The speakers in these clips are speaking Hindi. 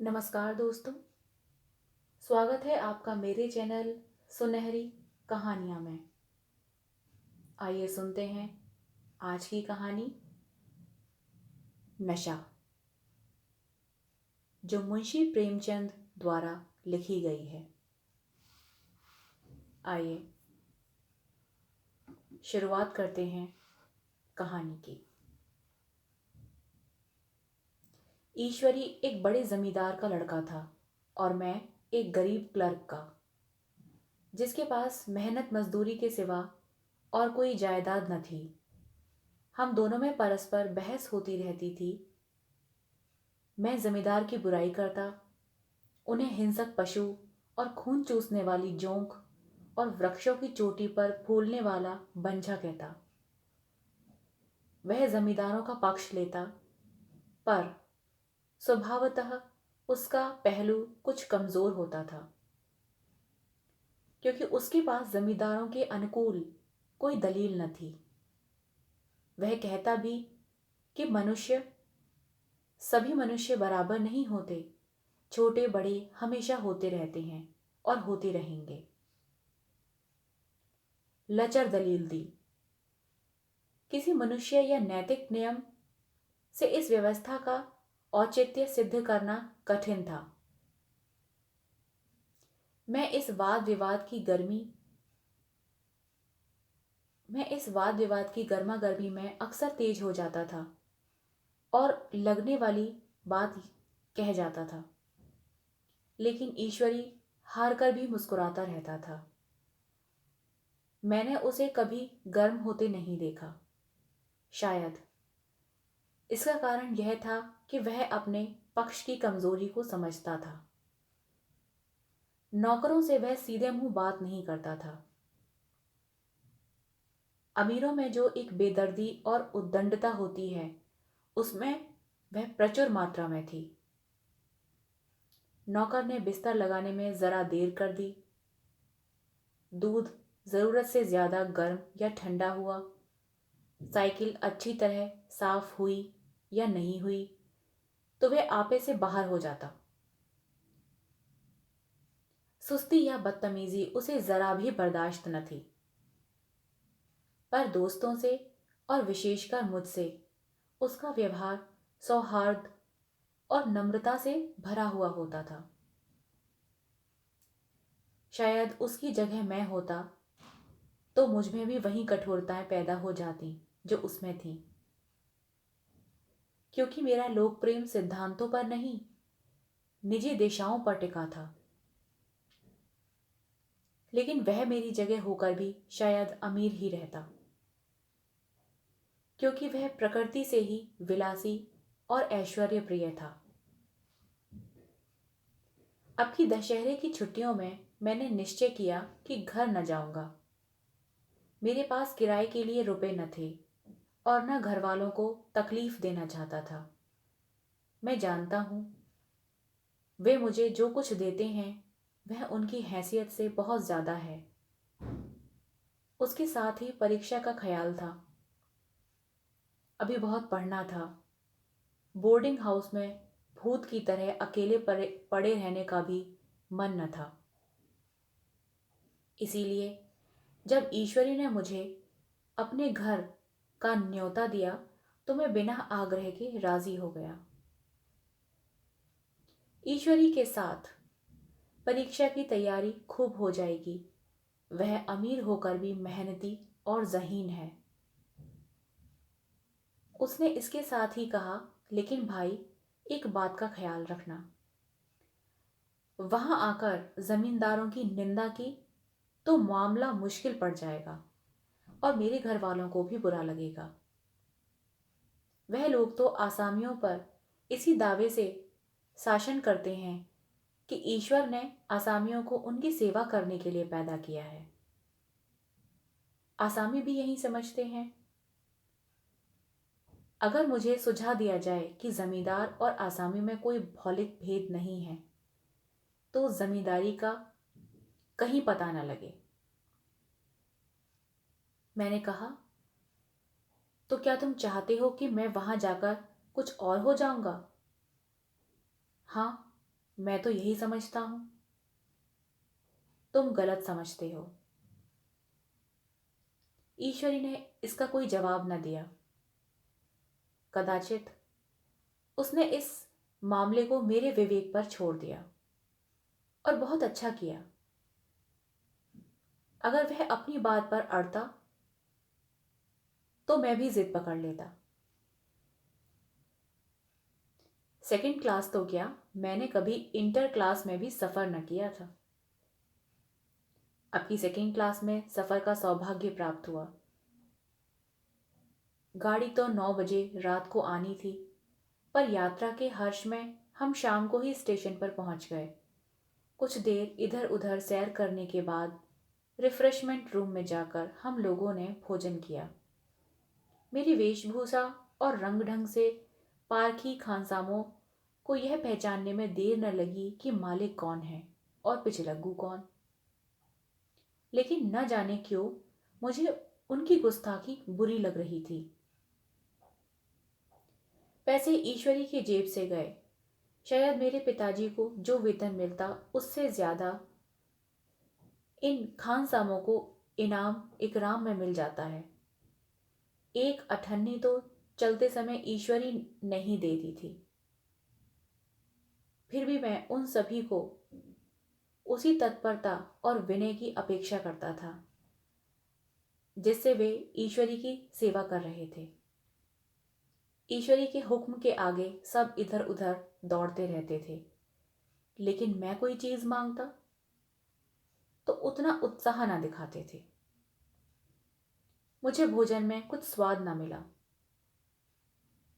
नमस्कार दोस्तों। स्वागत है आपका मेरे चैनल सुनहरी कहानियाँ में। आइए सुनते हैं आज की कहानी नशा, जो मुंशी प्रेमचंद द्वारा लिखी गई है। आइए शुरुआत करते हैं कहानी की। ईश्वरी एक बड़े जमींदार का लड़का था और मैं एक गरीब क्लर्क का, जिसके पास मेहनत मजदूरी के सिवा और कोई जायदाद न थी। हम दोनों में परस्पर बहस होती रहती थी। मैं जमींदार की बुराई करता, उन्हें हिंसक पशु और खून चूसने वाली जोंक और वृक्षों की चोटी पर फूलने वाला बंझा कहता। वह जमींदारों का पक्ष लेता, पर स्वभावतः उसका पहलू कुछ कमजोर होता था, क्योंकि उसके पास जमींदारों के अनुकूल कोई दलील न थी। वह कहता भी कि सभी मनुष्य बराबर नहीं होते, छोटे बड़े हमेशा होते रहते हैं और होते रहेंगे। लचर दलील दी। किसी मनुष्य या नैतिक नियम से इस व्यवस्था का औचित्य सिद्ध करना कठिन था। मैं इस वाद विवाद की गर्मा गर्मी में अक्सर तेज हो जाता था और लगने वाली बात कह जाता था, लेकिन ईश्वरी हार कर भी मुस्कुराता रहता था। मैंने उसे कभी गर्म होते नहीं देखा। शायद इसका कारण यह था कि वह अपने पक्ष की कमजोरी को समझता था। नौकरों से वह सीधे मुंह बात नहीं करता था। अमीरों में जो एक बेदर्दी और उद्दंडता होती है, उसमें वह प्रचुर मात्रा में थी। नौकर ने बिस्तर लगाने में जरा देर कर दी, दूध जरूरत से ज्यादा गर्म या ठंडा हुआ, साइकिल अच्छी तरह साफ हुई या नहीं हुई, तो वह आपे से बाहर हो जाता। सुस्ती या बदतमीजी उसे जरा भी बर्दाश्त न थी। पर दोस्तों से और विशेषकर मुझसे उसका व्यवहार सौहार्द और नम्रता से भरा हुआ होता था। शायद उसकी जगह मैं होता तो मुझ में भी वही कठोरताएं पैदा हो जाती जो उसमें थी, क्योंकि मेरा लोक प्रेम सिद्धांतों पर नहीं, निजी दिशाओं पर टिका था। लेकिन वह मेरी जगह होकर भी शायद अमीर ही रहता, क्योंकि वह प्रकृति से ही विलासी और ऐश्वर्य प्रिय था। अब की दशहरे की छुट्टियों में मैंने निश्चय किया कि घर न जाऊंगा। मेरे पास किराए के लिए रुपए न थे और न घर वालों को तकलीफ देना चाहता था। मैं जानता हूं, वे मुझे जो कुछ देते हैं वह उनकी हैसियत से बहुत ज्यादा है। उसके साथ ही परीक्षा का ख्याल था। अभी बहुत पढ़ना था। बोर्डिंग हाउस में भूत की तरह अकेले पड़े रहने का भी मन न था। इसीलिए जब ईश्वरी ने मुझे अपने घर का न्योता दिया तो मैं बिना आग्रह के राजी हो गया। ईश्वरी के साथ परीक्षा की तैयारी खूब हो जाएगी। वह अमीर होकर भी मेहनती और ज़हीन है। उसने इसके साथ ही कहा, लेकिन भाई एक बात का ख्याल रखना, वहां आकर जमींदारों की निंदा की तो मामला मुश्किल पड़ जाएगा और मेरे घर वालों को भी बुरा लगेगा। वह लोग तो आसामियों पर इसी दावे से शासन करते हैं कि ईश्वर ने आसामियों को उनकी सेवा करने के लिए पैदा किया है। आसामी भी यही समझते हैं। अगर मुझे सुझा दिया जाए कि जमींदार और आसामी में कोई भौतिक भेद नहीं है, तो जमींदारी का कहीं पता न लगे। मैंने कहा, तो क्या तुम चाहते हो कि मैं वहां जाकर कुछ और हो जाऊंगा? हाँ, मैं तो यही समझता हूं। तुम गलत समझते हो। ईश्वरी ने इसका कोई जवाब न दिया। कदाचित उसने इस मामले को मेरे विवेक पर छोड़ दिया, और बहुत अच्छा किया। अगर वह अपनी बात पर अड़ता तो मैं भी जिद पकड़ लेता। सेकंड क्लास तो क्या, मैंने कभी इंटर क्लास में भी सफर न किया था। अब की सेकंड क्लास में सफर का सौभाग्य प्राप्त हुआ। गाड़ी तो 9 बजे रात को आनी थी, पर यात्रा के हर्ष में हम शाम को ही स्टेशन पर पहुंच गए। कुछ देर इधर उधर सैर करने के बाद रिफ्रेशमेंट रूम में जाकर हम लोगों ने भोजन किया। मेरी वेशभूषा और रंग ढंग से पारखी खानसामों को यह पहचानने में देर न लगी कि मालिक कौन है और पिछलग्गू कौन। लेकिन न जाने क्यों मुझे उनकी गुस्ताखी बुरी लग रही थी। पैसे ईश्वरी की जेब से गए। शायद मेरे पिताजी को जो वेतन मिलता उससे ज्यादा इन खानसामों को इनाम इकराम में मिल जाता है। एक अठन्नी तो चलते समय ईश्वरी नहीं देती थी। फिर भी मैं उन सभी को उसी तत्परता और विनय की अपेक्षा करता था जिससे वे ईश्वरी की सेवा कर रहे थे। ईश्वरी के हुक्म के आगे सब इधर उधर दौड़ते रहते थे, लेकिन मैं कोई चीज मांगता तो उतना उत्साह न दिखाते थे। मुझे भोजन में कुछ स्वाद न मिला।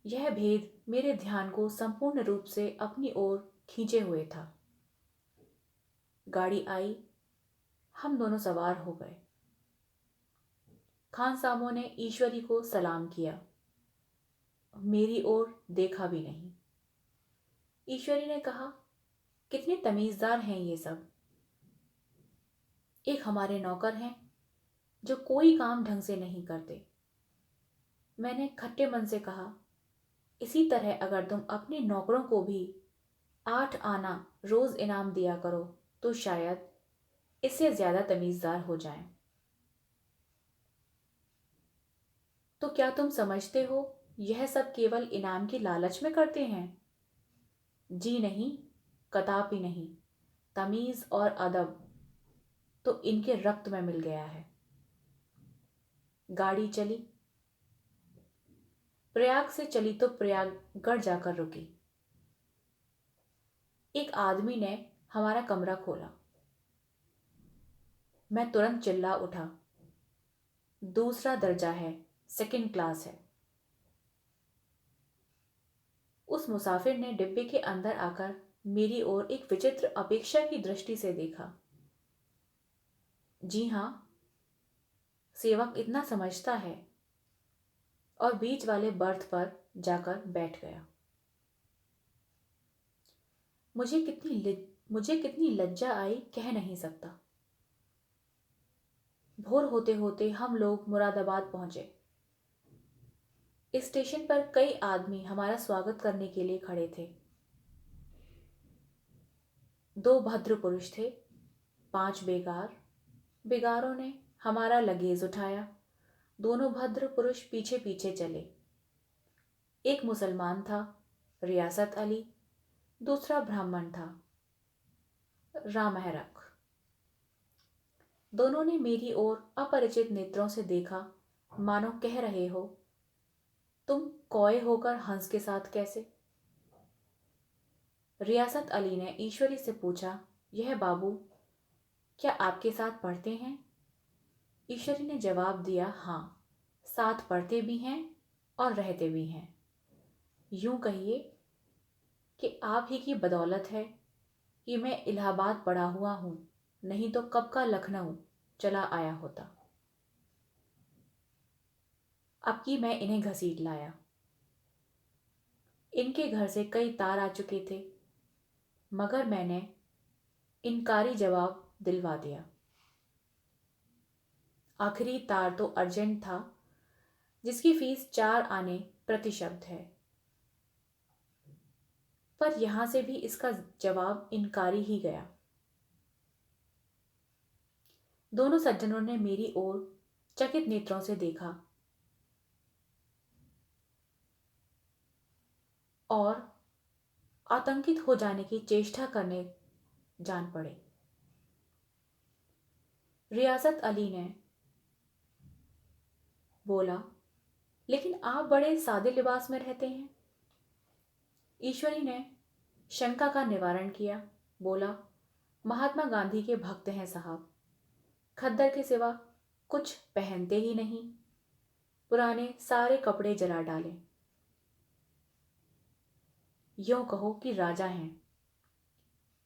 यह भेद मेरे ध्यान को संपूर्ण रूप से अपनी ओर खींचे हुए था। गाड़ी आई, हम दोनों सवार हो गए। खान सामों ने ईश्वरी को सलाम किया, मेरी ओर देखा भी नहीं। ईश्वरी ने कहा, कितने तमीजदार हैं ये सब। एक हमारे नौकर हैं जो कोई काम ढंग से नहीं करते। मैंने खट्टे मन से कहा, इसी तरह अगर तुम अपने नौकरों को भी 8 आना रोज इनाम दिया करो तो शायद इससे ज्यादा तमीजदार हो जाएं। तो क्या तुम समझते हो यह सब केवल इनाम की लालच में करते हैं? जी नहीं, कदापि नहीं। तमीज और अदब तो इनके रक्त में मिल गया है। गाड़ी चली। प्रयाग से चली तो प्रयागगढ़ जाकर रुकी। एक आदमी ने हमारा कमरा खोला। मैं तुरंत चिल्ला उठा, दूसरा दर्जा है, सेकंड क्लास है। उस मुसाफिर ने डिब्बे के अंदर आकर मेरी ओर एक विचित्र अपेक्षा की दृष्टि से देखा। जी हां, सेवक इतना समझता है, और बीच वाले बर्थ पर जाकर बैठ गया। मुझे कितनी लज्जा आई कह नहीं सकता। भोर होते होते हम लोग मुरादाबाद पहुंचे। स्टेशन पर कई आदमी हमारा स्वागत करने के लिए खड़े थे। 2 भद्र पुरुष थे, 5 बेगार। बेगारों ने हमारा लगेज उठाया। दोनों भद्र पुरुष पीछे पीछे चले। एक मुसलमान था, रियासत अली। दूसरा ब्राह्मण था, रामहरख। दोनों ने मेरी ओर अपरिचित नेत्रों से देखा, मानो कह रहे हो, तुम कौए होकर हंस के साथ कैसे? रियासत अली ने ईश्वरी से पूछा, यह बाबू क्या आपके साथ पढ़ते हैं? ईश्वरी ने जवाब दिया, हाँ, साथ पढ़ते भी हैं और रहते भी हैं। यूं कहिए कि आप ही की बदौलत है कि मैं इलाहाबाद पढ़ा हुआ हूं, नहीं तो कब का लखनऊ चला आया होता। अब की मैं इन्हें घसीट लाया। इनके घर से कई तार आ चुके थे, मगर मैंने इनकारी जवाब दिलवा दिया। आखिरी तार तो अर्जेंट था, जिसकी फीस 4 आने प्रति शब्द है। पर यहां से भी इसका जवाब इनकारी ही गया। दोनों सज्जनों ने मेरी ओर चकित नेत्रों से देखा और आतंकित हो जाने की चेष्टा करने जान पड़े। रियासत अली ने बोला, लेकिन आप बड़े सादे लिबास में रहते हैं। ईश्वरी ने शंका का निवारण किया, बोला, महात्मा गांधी के भक्त हैं साहब, खद्दर के सिवा कुछ पहनते ही नहीं, पुराने सारे कपड़े जला डाले। यूं कहो कि राजा हैं,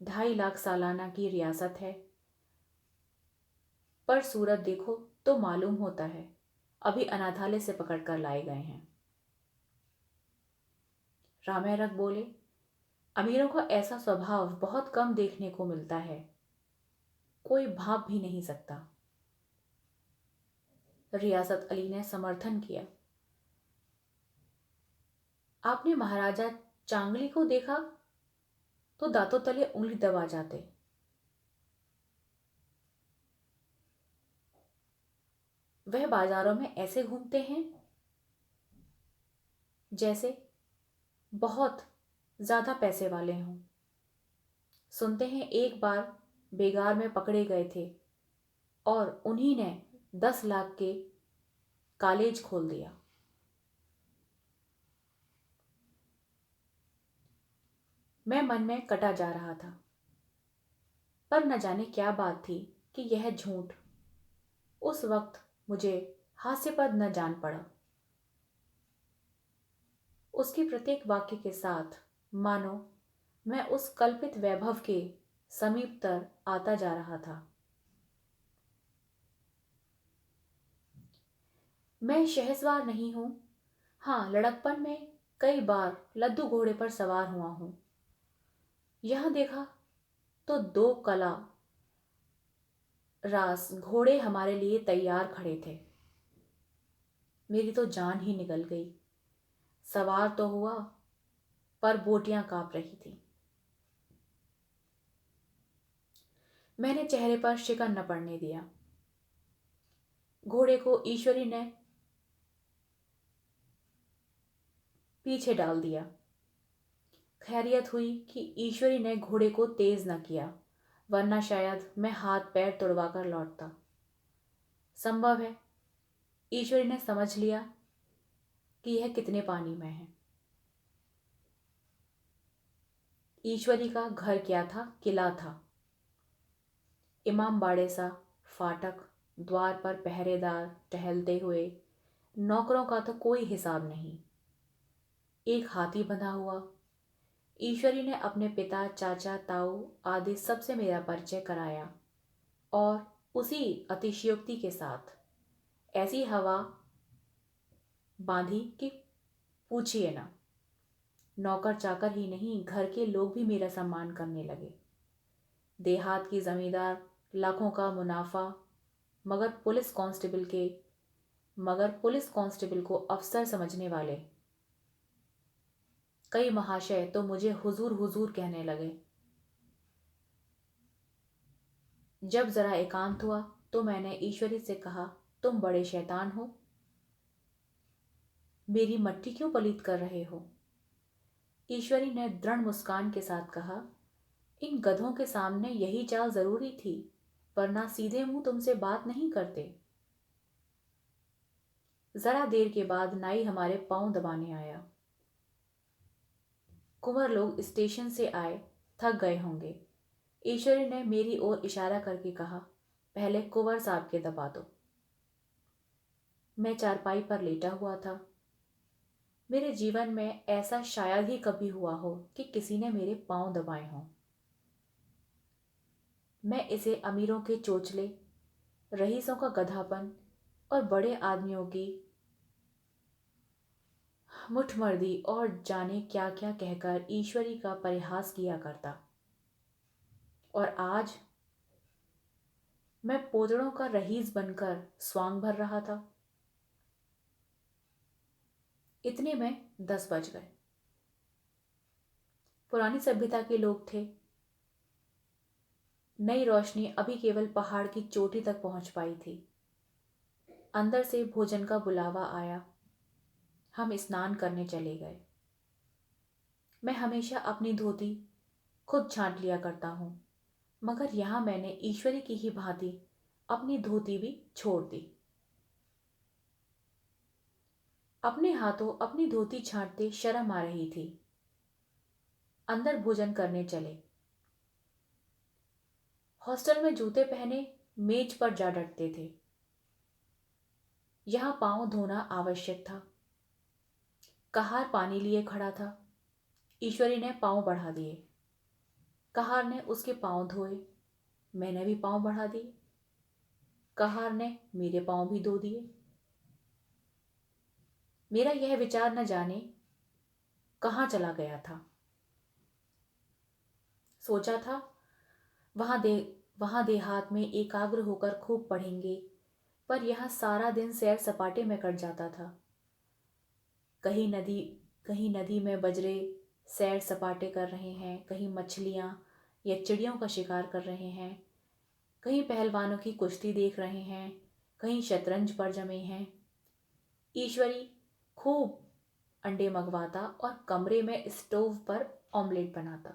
2.5 लाख सालाना की रियासत है, पर सूरत देखो तो मालूम होता है अभी अनाथालय से पकड़ कर लाए गए हैं। रामैरक बोले, अमीरों का ऐसा स्वभाव बहुत कम देखने को मिलता है, कोई भाप भी नहीं सकता। रियासत अली ने समर्थन किया, आपने महाराजा चांगली को देखा तो दांतों तले उंगली दबा जाते। वह बाजारों में ऐसे घूमते हैं जैसे बहुत ज्यादा पैसे वाले हों। सुनते हैं एक बार बेगार में पकड़े गए थे और उन्हीं ने 10 लाख के कॉलेज खोल दिया। मैं मन में कटा जा रहा था, पर न जाने क्या बात थी कि यह झूठ उस वक्त मुझे हास्यपद न जान पड़ा। उसके प्रत्येक वाक्य के साथ मानो मैं उस कल्पित वैभव के समीपतर आता जा रहा था। मैं शहसवार नहीं हूं, हाँ, लड़कपन में कई बार लद्दू घोड़े पर सवार हुआ हूं। यहां देखा तो 2 कला रास घोड़े हमारे लिए तैयार खड़े थे। मेरी तो जान ही निकल गई। सवार तो हुआ, पर बोटियां कांप रही थी। मैंने चेहरे पर शिकन न पड़ने दिया। घोड़े को ईश्वरी ने पीछे डाल दिया। खैरियत हुई कि ईश्वरी ने घोड़े को तेज न किया, वरना शायद मैं हाथ पैर तुड़वा कर लौटता। संभव है ईश्वरी ने समझ लिया कि यह कितने पानी में है। ईश्वरी का घर क्या था, किला था। इमाम बाड़े सा फाटक, द्वार पर पहरेदार टहलते हुए, नौकरों का तो कोई हिसाब नहीं। एक हाथी बंधा हुआ। ईश्वरी ने अपने पिता, चाचा, ताऊ आदि सबसे मेरा परिचय कराया और उसी अतिशयोक्ति के साथ ऐसी हवा बांधी कि पूछिए ना। नौकर चाकर ही नहीं, घर के लोग भी मेरा सम्मान करने लगे। देहात की जमींदार, लाखों का मुनाफा, मगर पुलिस कांस्टेबल को अफसर समझने वाले कई महाशय तो मुझे हुजूर हुजूर कहने लगे। जब जरा एकांत हुआ तो मैंने ईश्वरी से कहा, तुम बड़े शैतान हो, मेरी मट्टी क्यों पलीत कर रहे हो? ईश्वरी ने दृढ़ मुस्कान के साथ कहा, इन गधों के सामने यही चाल जरूरी थी, वरना सीधे मुंह तुमसे बात नहीं करते। जरा देर के बाद नाई हमारे पांव दबाने आया। कुंवर लोग स्टेशन से आए, थक गए होंगे। ईश्वरी ने मेरी ओर इशारा करके कहा, पहले कुंवर साहब के दबा दो। मैं चारपाई पर लेटा हुआ था। मेरे जीवन में ऐसा शायद ही कभी हुआ हो कि किसी ने मेरे पांव दबाए हों। मैं इसे अमीरों के चोचले, रईसों का गधापन और बड़े आदमियों की मुठमर्दी और जाने क्या क्या कहकर ईश्वरी का परिहास किया करता। और आज मैं पोतड़ों का रईस बनकर स्वांग भर रहा था। इतने में 10 बज गए। पुरानी सभ्यता के लोग थे। नई रोशनी अभी केवल पहाड़ की चोटी तक पहुंच पाई थी। अंदर से भोजन का बुलावा आया। हम स्नान करने चले गए। मैं हमेशा अपनी धोती खुद छांट लिया करता हूं, मगर यहां मैंने ईश्वरी की ही भांति अपनी धोती भी छोड़ दी। अपने हाथों अपनी धोती छांटते शर्म आ रही थी। अंदर भोजन करने चले। हॉस्टल में जूते पहने मेज पर जा डटते थे। यहां पांव धोना आवश्यक था। कहार पानी लिए खड़ा था। ईश्वरी ने पांव बढ़ा दिए। कहार ने उसके पांव धोए। मैंने भी पांव बढ़ा दिए। कहार ने मेरे पांव भी धो दिए। मेरा यह विचार न जाने कहां चला गया था। सोचा था वहां देहात में एकाग्र होकर खूब पढ़ेंगे, पर यहां सारा दिन सैर सपाटे में कट जाता था। कहीं नदी कहीं नदी में बजरे सैर सपाटे कर रहे हैं, कहीं मछलियां या चिड़ियों का शिकार कर रहे हैं, कहीं पहलवानों की कुश्ती देख रहे हैं, कहीं शतरंज पर जमे हैं। ईश्वरी खूब अंडे मंगवाता और कमरे में स्टोव पर ऑमलेट बनाता।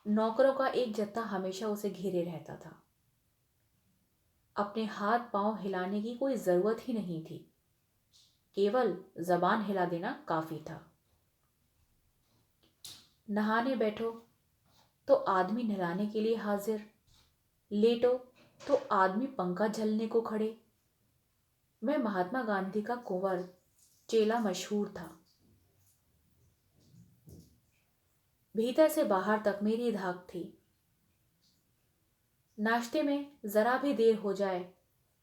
नौकरों का एक जत्था हमेशा उसे घेरे रहता था। अपने हाथ पांव हिलाने की कोई जरूरत ही नहीं थी, केवल जबान हिला देना काफी था। नहाने बैठो तो आदमी नहलाने के लिए हाजिर, लेटो तो आदमी पंखा झलने को खड़े। मैं महात्मा गांधी का कुंवर चेला मशहूर था। भीतर से बाहर तक मेरी धाक थी। नाश्ते में जरा भी देर हो जाए,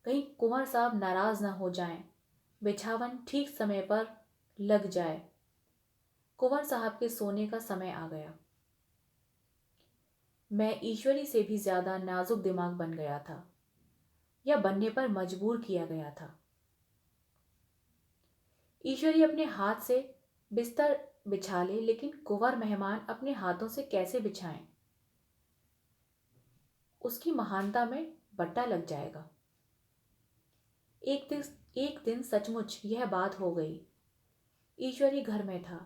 कहीं कुंवर साहब नाराज न हो जाएं, बिछावन ठीक समय पर लग जाए। कुंवर साहब के सोने का समय आ गया। मैं ईश्वरी से भी ज्यादा नाजुक दिमाग बन गया था, या बनने पर मजबूर किया गया था। ईश्वरी अपने हाथ से बिस्तर बिछा ले, लेकिन कुंवर मेहमान अपने हाथों से कैसे बिछाएं? उसकी महानता में बट्टा लग जाएगा। एक दिन सचमुच यह बात हो गई। ईश्वरी घर में था।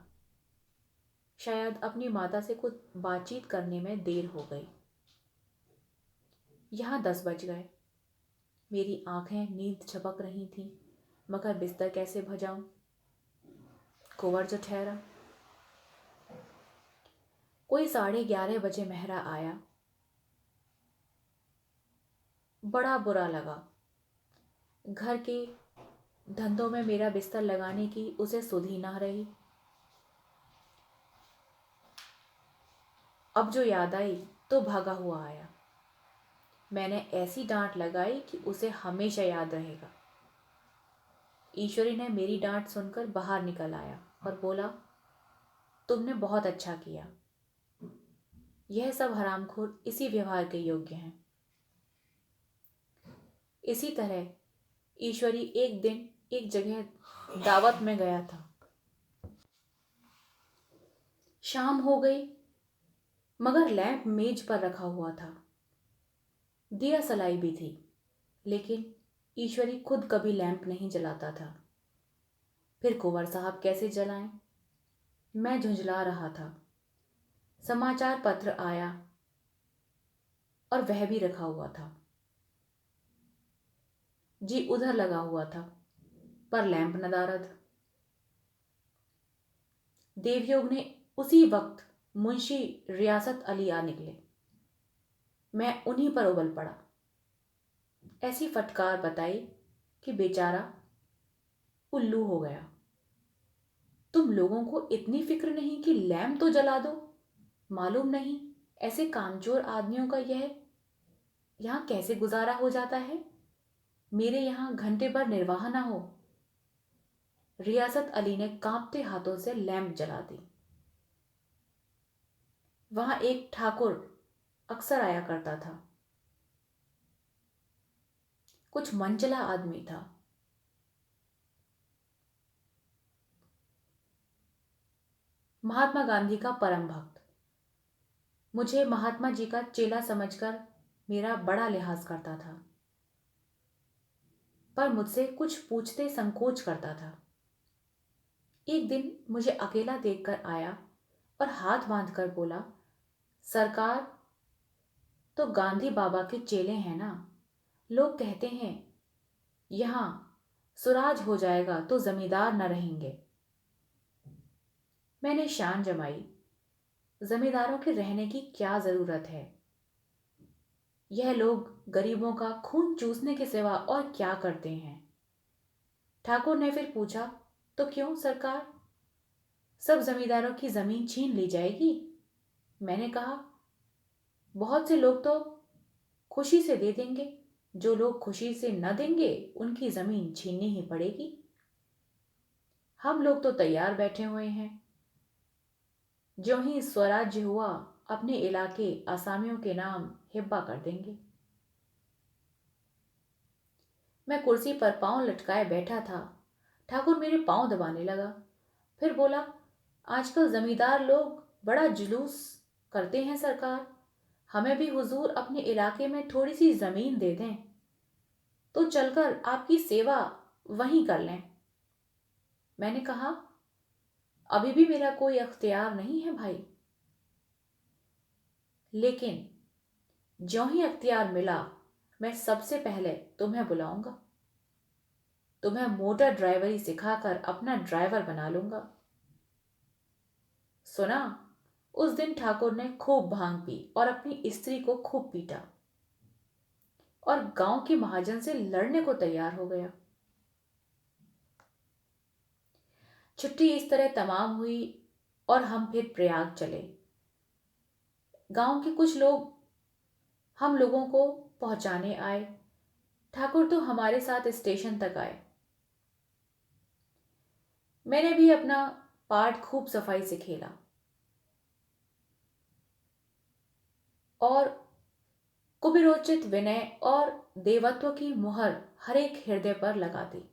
शायद अपनी माता से कुछ बातचीत करने में देर हो गई। यहां 10 बज गए। मेरी आंखें नींद झपक रही थीं, मगर बिस्तर कैसे भजाऊं? कुंवर जो ठहरा। कोई 11:30 बजे मेहरा आया। बड़ा बुरा लगा। घर के धंधों में मेरा बिस्तर लगाने की उसे सुध ही ना रही। अब जो याद आई तो भागा हुआ आया। मैंने ऐसी डांट लगाई कि उसे हमेशा याद रहेगा। ईश्वरी ने मेरी डांट सुनकर बाहर निकल आया और बोला, तुमने बहुत अच्छा किया। यह सब हरामखोर इसी व्यवहार के योग्य हैं। इसी तरह ईश्वरी एक दिन एक जगह दावत में गया था। शाम हो गई, मगर लैंप मेज पर रखा हुआ था। दिया सलाई भी थी, लेकिन ईश्वरी खुद कभी लैंप नहीं जलाता था। फिर कुंवर साहब कैसे जलाएं? मैं झुंझला रहा था। समाचार पत्र आया और वह भी रखा हुआ था। जी उधर लगा हुआ था, पर लैंप नदारद। देवयोग ने उसी वक्त मुंशी रियासत अली आ निकले। मैं उन्हीं पर उबल पड़ा। ऐसी फटकार बताई कि बेचारा उल्लू हो गया। तुम लोगों को इतनी फिक्र नहीं कि लैंप तो जला दो? मालूम नहीं ऐसे कामचोर आदमियों का यहां कैसे गुजारा हो जाता है। मेरे यहां घंटे भर निर्वाह ना हो। रियासत अली ने कांपते हाथों से लैंप जला दी। वहां एक ठाकुर अक्सर आया करता था। कुछ मनचला आदमी था। महात्मा गांधी का परम भक्त मुझे महात्मा जी का चेला समझकर मेरा बड़ा लिहाज करता था, पर मुझसे कुछ पूछते संकोच करता था। एक दिन मुझे अकेला देखकर आया और हाथ बांधकर बोला, सरकार तो गांधी बाबा के चेले हैं ना। लोग कहते हैं यहां सुराज हो जाएगा तो जमींदार न रहेंगे। मैंने शान जमाई, जमींदारों के रहने की क्या जरूरत है? यह लोग गरीबों का खून चूसने के सिवा और क्या करते हैं? ठाकुर ने फिर पूछा, तो क्यों सरकार, सब जमींदारों की जमीन छीन ली जाएगी? मैंने कहा, बहुत से लोग तो खुशी से दे देंगे, जो लोग खुशी से न देंगे उनकी जमीन छीननी ही पड़ेगी। हम लोग तो तैयार बैठे हुए हैं, ज्यों ही स्वराज्य हुआ अपने इलाके आसामियों के नाम हिब्बा कर देंगे। मैं कुर्सी पर पांव लटकाए बैठा था। ठाकुर मेरे पांव दबाने लगा, फिर बोला, आजकल जमींदार लोग बड़ा जुलूस करते हैं सरकार, हमें भी हुजूर अपने इलाके में थोड़ी सी जमीन दे दें तो चलकर आपकी सेवा वहीं कर लें। मैंने कहा, अभी भी मेरा कोई अख्तियार नहीं है भाई, लेकिन ज्यों ही अख्तियार मिला मैं सबसे पहले तुम्हें बुलाऊंगा, तुम्हें मोटर ड्राइवरी सिखाकर अपना ड्राइवर बना लूंगा। सुना, उस दिन ठाकुर ने खूब भांग पी और अपनी स्त्री को खूब पीटा और गांव के महाजन से लड़ने को तैयार हो गया। छुट्टी इस तरह तमाम हुई और हम फिर प्रयाग चले। गांव के कुछ लोग हम लोगों को पहुंचाने आए। ठाकुर तो हमारे साथ स्टेशन तक आए। मैंने भी अपना पार्ट खूब सफाई से खेला और कुबिरोचित विनय और देवत्व की मुहर हर एक हृदय पर लगा दी।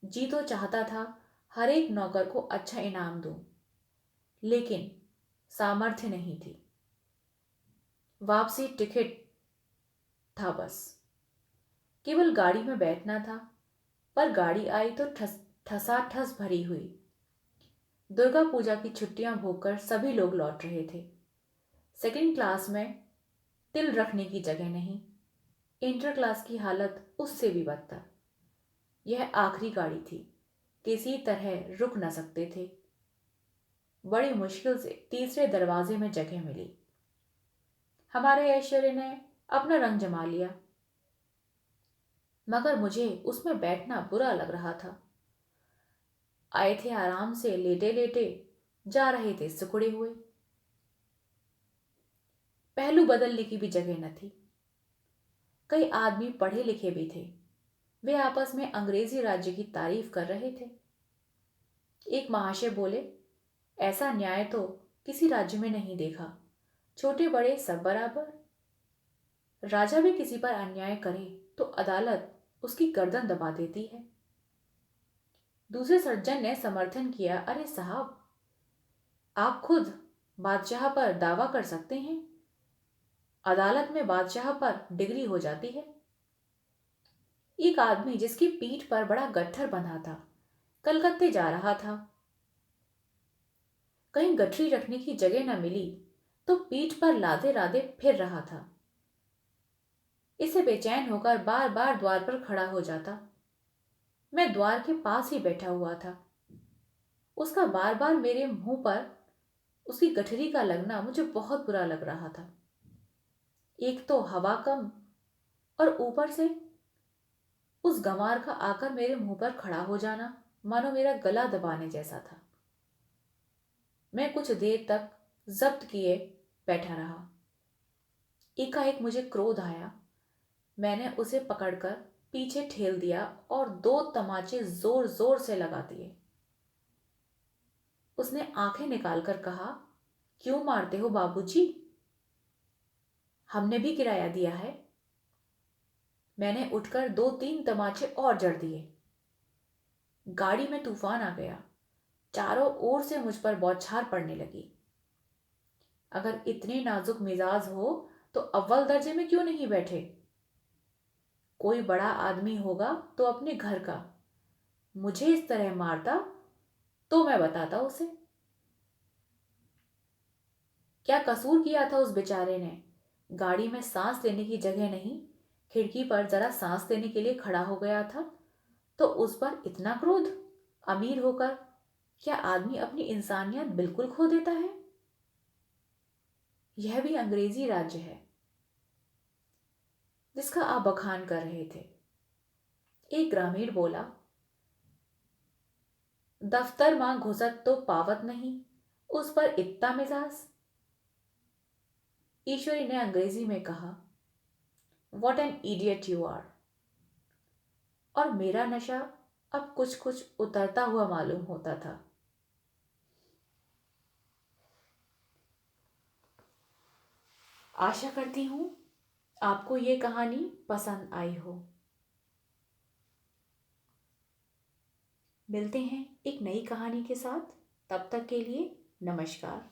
जी तो चाहता था हर एक नौकर को अच्छा इनाम दूं, लेकिन सामर्थ्य नहीं थी। वापसी टिकट था बस, केवल गाड़ी में बैठना था, पर गाड़ी आई तो ठसाठस भरी हुई। दुर्गा पूजा की छुट्टियां भोगकर सभी लोग लौट रहे थे। सेकंड क्लास में तिल रखने की जगह नहीं, इंटर क्लास की हालत उससे भी बदतर। यह आखिरी गाड़ी थी, किसी तरह रुक न सकते थे। बड़ी मुश्किल से तीसरे दरवाजे में जगह मिली। हमारे ऐश्वर्य ने अपना रंग जमा लिया, मगर मुझे उसमें बैठना बुरा लग रहा था। आए थे आराम से लेटे लेटे, जा रहे थे सिकुड़े हुए। पहलू बदलने की भी जगह न थी। कई आदमी पढ़े लिखे भी थे, वे आपस में अंग्रेजी राज्य की तारीफ कर रहे थे। एक महाशय बोले, ऐसा न्याय तो किसी राज्य में नहीं देखा, छोटे बड़े सब बराबर। राजा भी किसी पर अन्याय करे तो अदालत उसकी गर्दन दबा देती है। दूसरे सज्जन ने समर्थन किया, अरे साहब, आप खुद बादशाह पर दावा कर सकते हैं, अदालत में बादशाह पर डिग्री हो जाती है। एक आदमी जिसकी पीठ पर बड़ा गट्ठर बंधा था, कलकत्ते जा रहा था। कहीं गठरी रखने की जगह न मिली तो पीठ पर लादे लादे फिर रहा था। इसे बेचैन होकर बार बार द्वार पर खड़ा हो जाता। मैं द्वार के पास ही बैठा हुआ था। उसका बार बार मेरे मुंह पर उसकी गठरी का लगना मुझे बहुत बुरा लग रहा था। एक तो हवा कम और ऊपर से उस गंवार का आकर मेरे मुंह पर खड़ा हो जाना मानो मेरा गला दबाने जैसा था। मैं कुछ देर तक जब्त किए बैठा रहा। एकाएक मुझे क्रोध आया। मैंने उसे पकड़कर पीछे ठेल दिया और दो तमाचे जोर जोर से लगा दिए। उसने आंखें निकालकर कहा, क्यों मारते हो बाबूजी? हमने भी किराया दिया है। मैंने उठकर दो तीन तमाचे और जड़ दिए। गाड़ी में तूफान आ गया। चारों ओर से मुझ पर बौछार पड़ने लगी। अगर इतने नाजुक मिजाज हो तो अव्वल दर्जे में क्यों नहीं बैठे? कोई बड़ा आदमी होगा तो अपने घर का, मुझे इस तरह मारता तो मैं बताता उसे। क्या कसूर किया था उस बेचारे ने? गाड़ी में सांस लेने की जगह नहीं, खिड़की पर जरा सांस लेने के लिए खड़ा हो गया था तो उस पर इतना क्रोध? अमीर होकर क्या आदमी अपनी इंसानियत बिल्कुल खो देता है? यह भी अंग्रेजी राज्य है जिसका आप बखान कर रहे थे। एक ग्रामीण बोला, दफ्तर मां घुसत तो पावत नहीं, उस पर इतना मिजाज। ईश्वरी ने अंग्रेजी में कहा, what an idiot you are. और मेरा नशा अब कुछ कुछ उतरता हुआ मालूम होता था। आशा करती हूँ आपको ये कहानी पसंद आई हो। मिलते हैं एक नई कहानी के साथ, तब तक के लिए नमस्कार।